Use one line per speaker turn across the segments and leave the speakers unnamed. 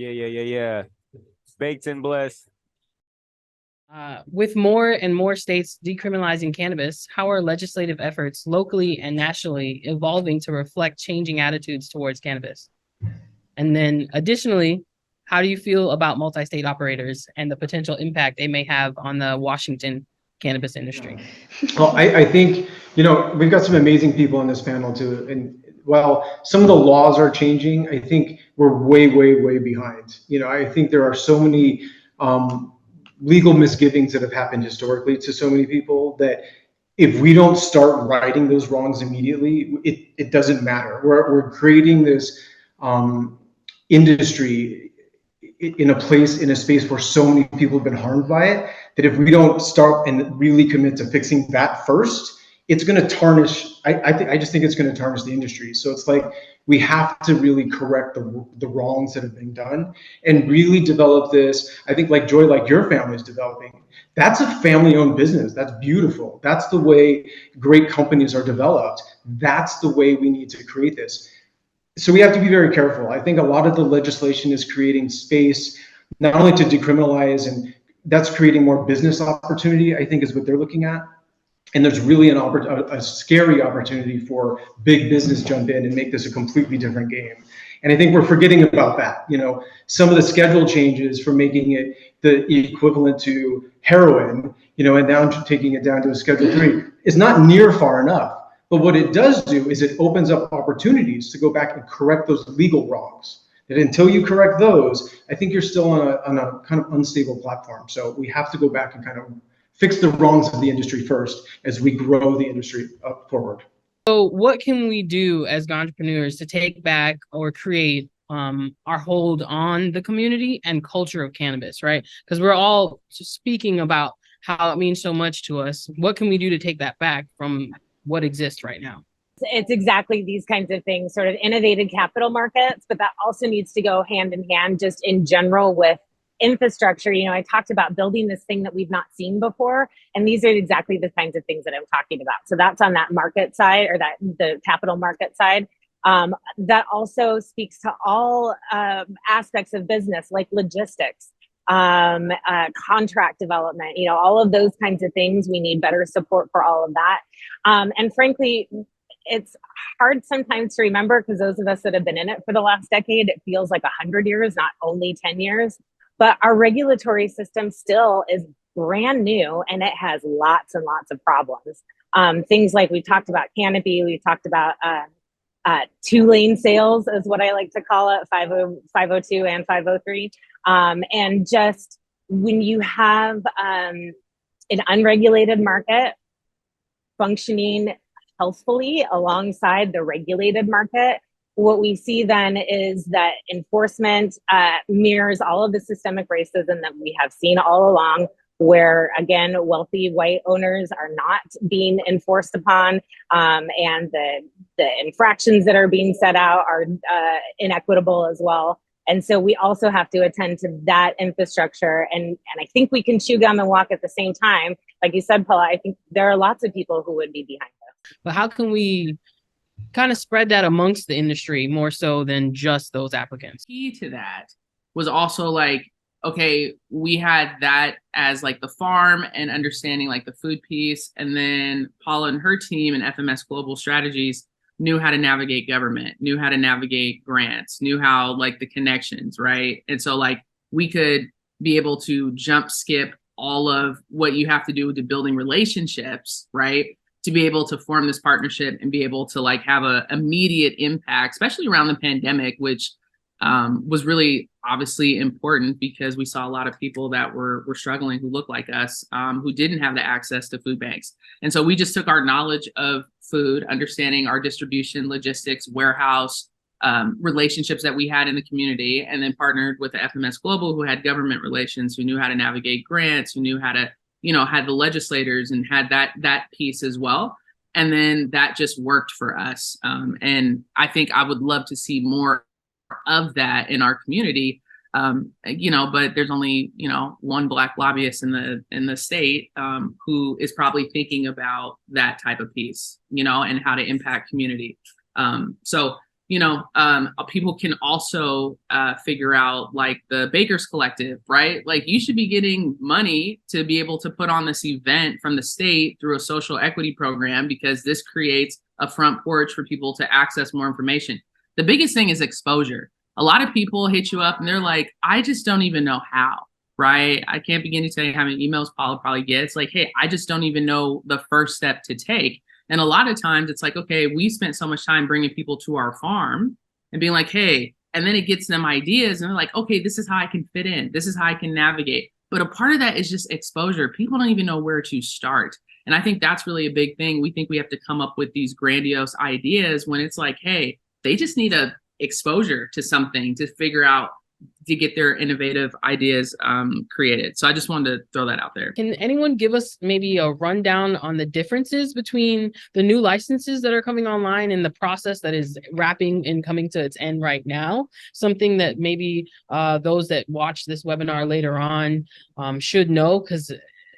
Yeah. Baked and blessed.
With more and more states decriminalizing cannabis, how are legislative efforts locally and nationally evolving to reflect changing attitudes towards cannabis? And then additionally, how do you feel about multi-state operators and the potential impact they may have on the Washington cannabis industry?
Well, I think, we've got some amazing people on this panel too. And while some of the laws are changing, I think we're way, way, way behind. I think there are so many legal misgivings that have happened historically to so many people that if we don't start righting those wrongs immediately, it doesn't matter. We're creating this industry in a space where so many people have been harmed by it, that if we don't start and really commit to fixing that first, it's going to tarnish. I just think it's going to tarnish the industry. So it's like we have to really correct the wrongs that have been done and really develop this. I think like Joy, like your family is developing. That's a family-owned business. That's beautiful. That's the way great companies are developed. That's the way we need to create this. So we have to be very careful. I think a lot of the legislation is creating space not only to decriminalize, and that's creating more business opportunity, I think is what they're looking at. And there's really a scary opportunity for big business jump in and make this a completely different game. And I think we're forgetting about that. Some of the schedule changes for making it the equivalent to heroin, and now taking it down to a Schedule 3 is not near far enough. But what it does do is it opens up opportunities to go back and correct those legal wrongs. That until you correct those, I think you're still on a kind of unstable platform. So we have to go back and kind of fix the wrongs of the industry first as we grow the industry up forward.
So what can we do as entrepreneurs to take back or create our hold on the community and culture of cannabis, right? Because we're all speaking about how it means so much to us. What can we do to take that back from what exists right now?
It's exactly these kinds of things, sort of innovative capital markets, but that also needs to go hand in hand just in general with infrastructure. I talked about building this thing that we've not seen before, and these are exactly the kinds of things that I'm talking about. So that's on that market side, or that the capital market side. That also speaks to all aspects of business, like logistics, contract development, all of those kinds of things. We need better support for all of that. And frankly, it's hard sometimes to remember, because those of us that have been in it for the last decade, it feels like 100 years, not only 10 years. But our regulatory system still is brand new, and it has lots and lots of problems. Things like we talked about canopy, we talked about two-lane sales is what I like to call it, 502 and 503. And just when you have an unregulated market functioning healthfully alongside the regulated market, what we see then is that enforcement mirrors all of the systemic racism that we have seen all along, where, again, wealthy white owners are not being enforced upon, and the infractions that are being set out are inequitable as well. And so we also have to attend to that infrastructure. And I think we can chew gum and walk at the same time. Like you said, Paula, I think there are lots of people who would be behind this.
But how can we kind of spread that amongst the industry more so than just those applicants?
Key to that was also like, okay, we had that as like the farm and understanding like the food piece. And then Paula and her team and FMS Global Strategies knew how to navigate government, knew how to navigate grants, knew how like the connections, right? And so like we could be able to jump skip all of what you have to do to building relationships, right? To be able to form this partnership and be able to like have a immediate impact, especially around the pandemic, which was really obviously important because we saw a lot of people that were struggling who looked like us, who didn't have the access to food banks. And so we just took our knowledge of food, understanding our distribution, logistics, warehouse, relationships that we had in the community, and then partnered with the FMS Global, who had government relations, who knew how to navigate grants, who knew how to, had the legislators and had that piece as well. And then that just worked for us. And I think I would love to see more of that in our community. But there's only, one Black lobbyist in the state who is probably thinking about that type of piece, and how to impact community. So, people can also figure out like the Bakers Collective, right? Like you should be getting money to be able to put on this event from the state through a social equity program, because this creates a front porch for people to access more information. The biggest thing is exposure. A lot of people hit you up and they're like, I just don't even know how, right? I can't begin to tell you how many emails Paula probably gets. Like, hey, I just don't even know the first step to take. And a lot of times it's like, okay, we spent so much time bringing people to our farm and being like, hey, and then it gets them ideas and they're like, okay, this is how I can fit in. This is how I can navigate. But a part of that is just exposure. People don't even know where to start. And I think that's really a big thing. We think we have to come up with these grandiose ideas when it's like, hey, they just need a exposure to something to figure out, to get their innovative ideas created. So I just wanted to throw that out there.
Can anyone give us maybe a rundown on the differences between the new licenses that are coming online and the process that is wrapping and coming to its end right now? Something that maybe those that watch this webinar later on should know, because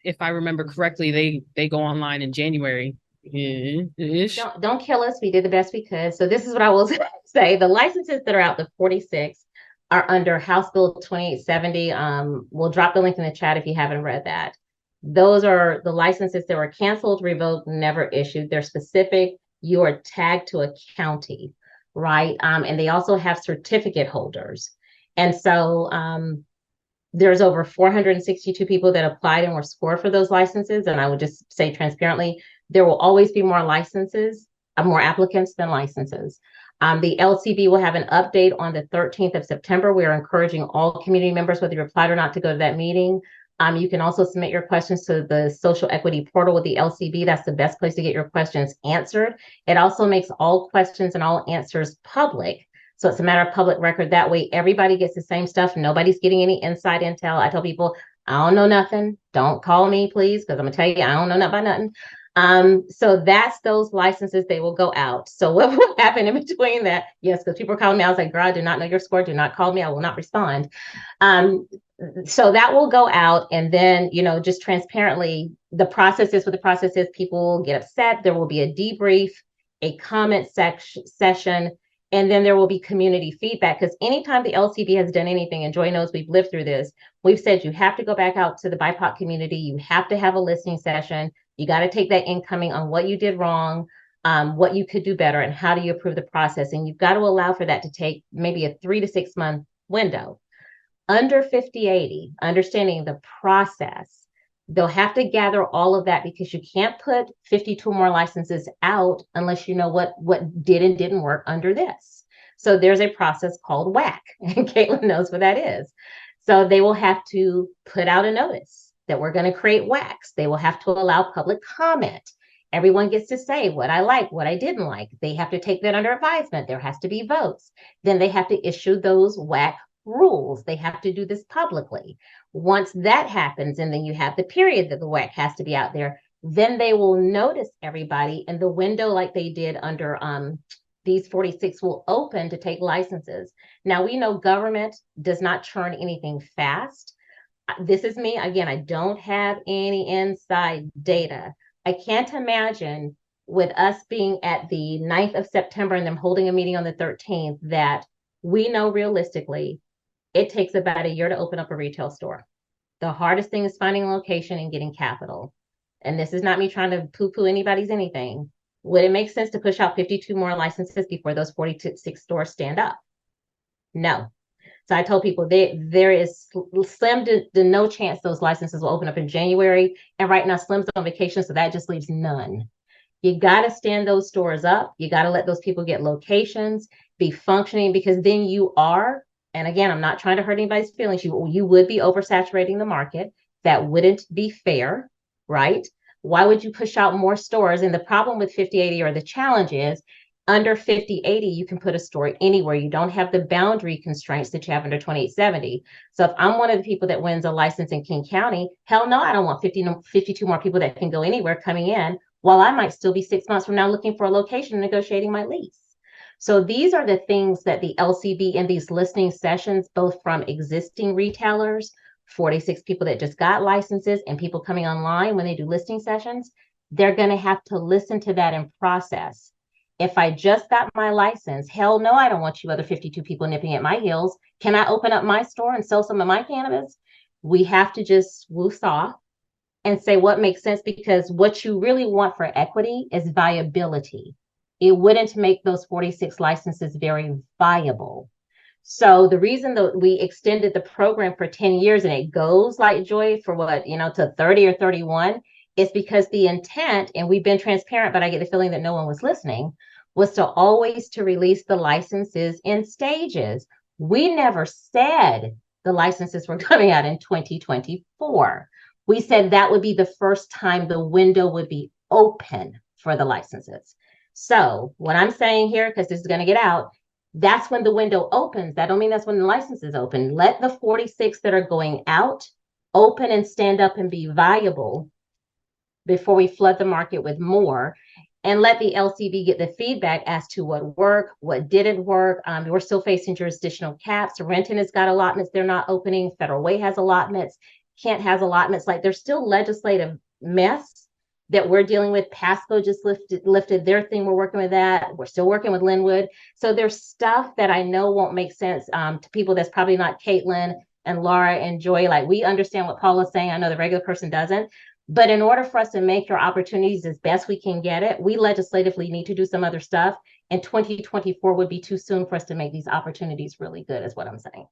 if I remember correctly, they go online in January.
Don't kill us. We did the best we could. So this is what I will say. The licenses that are out, the 46, are under House Bill 2870. We'll drop the link in the chat if you haven't read that. Those are the licenses that were canceled, revoked, never issued. They're specific. You are tagged to a county, right? And they also have certificate holders. And so there's over 462 people that applied and were scored for those licenses. And I would just say transparently, there will always be more licenses, more applicants than licenses. The LCB will have an update on the 13th of September. We are encouraging all community members, whether you applied or not, to go to that meeting. You can also submit your questions to the social equity portal with the LCB. That's the best place to get your questions answered. It also makes all questions and all answers public. So it's a matter of public record. That way, everybody gets the same stuff. Nobody's getting any inside intel. I tell people, I don't know nothing. Don't call me, please, because I'm going to tell you, I don't know nothing about nothing. So that's those licenses. They will go out. So what will happen in between that? Yes, because people are calling me. I was like, girl, I do not know your score. Do not call me. I will not respond. So that will go out. And then, just transparently, the process is what the process is. People get upset. There will be a debrief, a comment session, and then there will be community feedback. Because anytime the LCB has done anything, and Joy knows we've lived through this, we've said you have to go back out to the BIPOC community. You have to have a listening session. You got to take that incoming on what you did wrong, what you could do better, and how do you improve the process. And you've got to allow for that to take maybe a 3 to 6 month window. Under 5080, understanding the process, they'll have to gather all of that, because you can't put 52 more licenses out unless you know what did and didn't work under this. So there's a process called WAC, and Caitlin knows what that is. So they will have to put out a notice that we're going to create WACs. They will have to allow public comment. Everyone gets to say what I like, what I didn't like. They have to take that under advisement. There has to be votes. Then they have to issue those WAC rules. They have to do this publicly. Once that happens, and then you have the period that the WAC has to be out there, then they will notice everybody, and the window, like they did under these 46, will open to take licenses. Now, we know government does not churn anything fast. This is me. Again, I don't have any inside data. I can't imagine, with us being at the 9th of September and them holding a meeting on the 13th, that we know realistically it takes about a year to open up a retail store. The hardest thing is finding a location and getting capital. And this is not me trying to poo-poo anybody's anything. Would it make sense to push out 52 more licenses before those 46 stores stand up? No. So I told people there is slim to no chance those licenses will open up in January. And right now, Slim's on vacation, so that just leaves none. You got to stand those stores up. You got to let those people get locations, be functioning, because then you are, and again, I'm not trying to hurt anybody's feelings, you would be oversaturating the market. That wouldn't be fair, right? Why would you push out more stores? And the problem with 5080, or the challenge is, under 5080, you can put a store anywhere. You don't have the boundary constraints that you have under 2870. So if I'm one of the people that wins a license in King County, hell no, I don't want 52 more people that can go anywhere coming in, while I might still be 6 months from now looking for a location and negotiating my lease. So these are the things that the LCB in these listening sessions, both from existing retailers, 46 people that just got licenses, and people coming online when they do listing sessions, they're going to have to listen to that and process. If I just got my license, hell no, I don't want you other 52 people nipping at my heels. Can I open up my store and sell some of my cannabis? We have to just woos off and say what makes sense, because what you really want for equity is viability. It wouldn't make those 46 licenses very viable. So the reason that we extended the program for 10 years and it goes like Joy for what, to 30 or 31 is because the intent, and we've been transparent, but I get the feeling that no one was listening, was to always to release the licenses in stages. We never said the licenses were coming out in 2024. We said that would be the first time the window would be open for the licenses. So what I'm saying here, because this is going to get out, that's when the window opens. That don't mean that's when the license is open. Let the 46 that are going out open and stand up and be viable before we flood the market with more, and let the LCB get the feedback as to what worked, what didn't work. We're still facing jurisdictional caps. Renton has got allotments they're not opening. Federal Way has allotments. Kent has allotments. Like, there's still legislative mess that we're dealing with. Pasco just lifted their thing. We're working with that. We're still working with Linwood. So there's stuff that I know won't make sense to people that's probably not Caitlin and Laura and Joy. Like, we understand what Paul is saying. I know the regular person doesn't. But in order for us to make your opportunities as best we can get it, we legislatively need to do some other stuff. And 2024 would be too soon for us to make these opportunities really good, is what I'm saying.